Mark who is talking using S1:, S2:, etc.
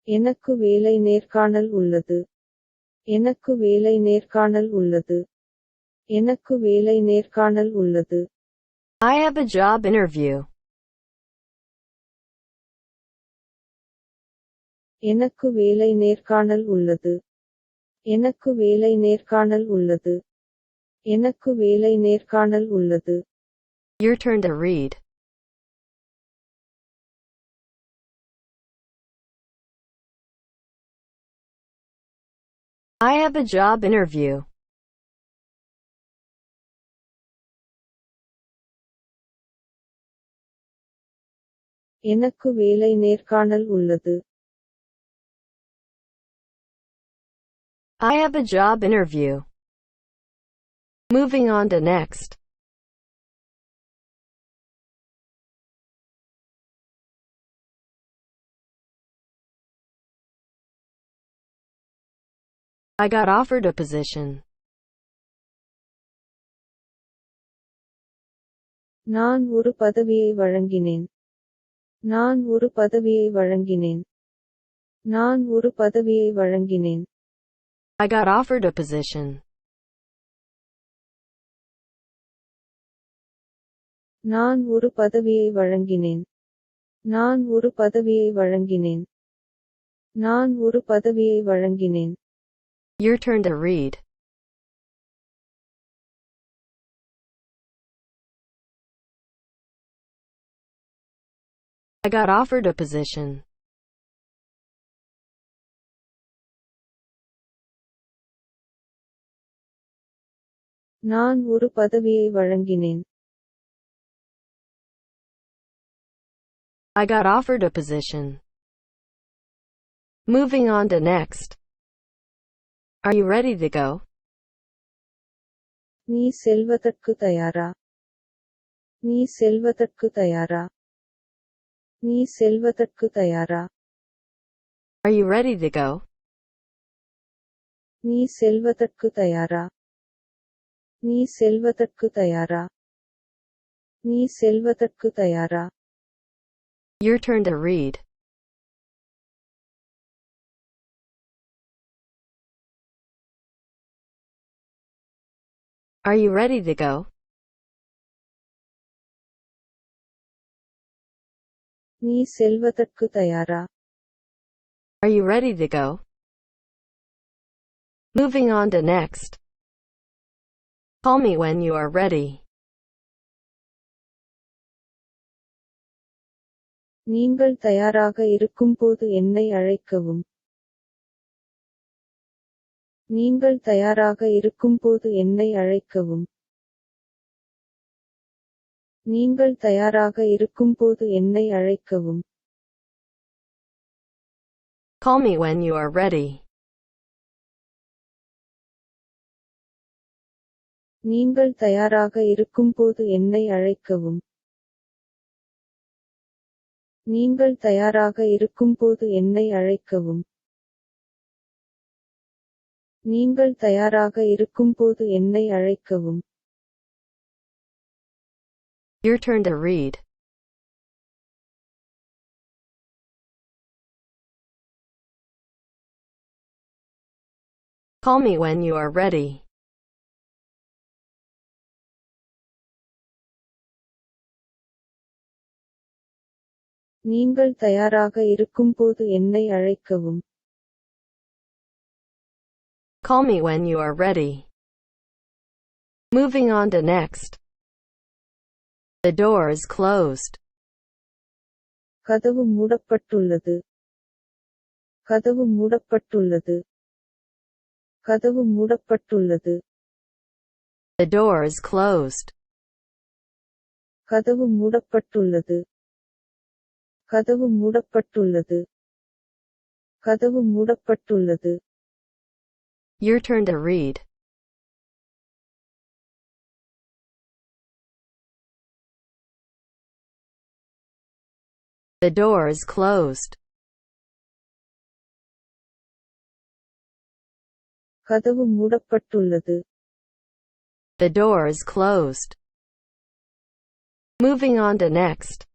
S1: எனக்கு வேலை நேர்காணல் உள்ளது. எனக்கு வேலை நேர்காணல் உள்ளது. எனக்கு வேலை நேர்காணல் உள்ளது.
S2: I have a job interview.
S1: எனக்கு வேலை நேர்காணல் உள்ளது. எனக்கு வேலை நேர்காணல் உள்ளது. எனக்கு வேலை நேர்காணல் உள்ளது.
S2: Your turn to read. I have a job interview.
S1: எனக்கு வேலை நேர்காணல் உள்ளது.
S2: I have a job interview. Moving on to next. I got offered a position.
S1: நான் ஒரு பதவியை வழங்கினேன். நான் ஒரு பதவியை வழங்கினேன். நான் ஒரு பதவியை வழங்கினேன்.
S2: I got offered a position.
S1: நான் ஒரு பதவியை வழங்கினேன். நான் ஒரு பதவியை வழங்கினேன். நான் ஒரு பதவியை வழங்கினேன்.
S2: Your turn to read. I got offered a position.
S1: நான் ஒரு பதவியை வழங்கினேன்.
S2: I got offered a position. Moving on to next. Are you ready to go?
S1: நீ செல்வதற்கு தயாரா? நீ செல்வதற்கு தயாரா? நீ செல்வதற்கு தயாரா?
S2: Are you ready to go?
S1: நீ செல்வதற்கு தயாரா? நீ செல்வதற்கு தயாரா? நீ செல்வதற்கு தயாரா?
S2: Your turn to read. Are you ready to go?
S1: நீ செல்வதற்கு தயாரா?
S2: Are you ready to go? Moving on to next. Call me when you are ready.
S1: நீங்கள் தயாராக இருக்கும்போது என்னை அழைக்கவும். நீங்கள் தயாராக இருக்கும்போது என்னை அழைக்கவும். நீங்கள் தயாராக இருக்கும்போது என்னை அழைக்கவும்.
S2: Call me when you are ready.
S1: நீங்கள் தயாராக இருக்கும்போது என்னை அழைக்கவும். நீங்கள் தயாராக இருக்கும்போது என்னை அழைக்கவும். நீங்கள் தயாராக இருக்கும்போது என்னை அழைக்கவும்.
S2: Your turn to read. Call me when you are ready.
S1: நீங்கள் தயாராக இருக்கும்போது என்னை அழைக்கவும்.
S2: Call me when you are ready. Moving on to next. The door is closed.
S1: கதவு மூடப்பட்டுள்ளது. கதவு மூடப்பட்டுள்ளது. கதவு மூடப்பட்டுள்ளது.
S2: The door is closed.
S1: கதவு மூடப்பட்டுள்ளது. கதவு மூடப்பட்டுள்ளது. கதவு மூடப்பட்டுள்ளது.
S2: Your turn to read. The door is closed.
S1: கதவு மூடப்பட்டுள்ளது.
S2: The door is closed. Moving on to next.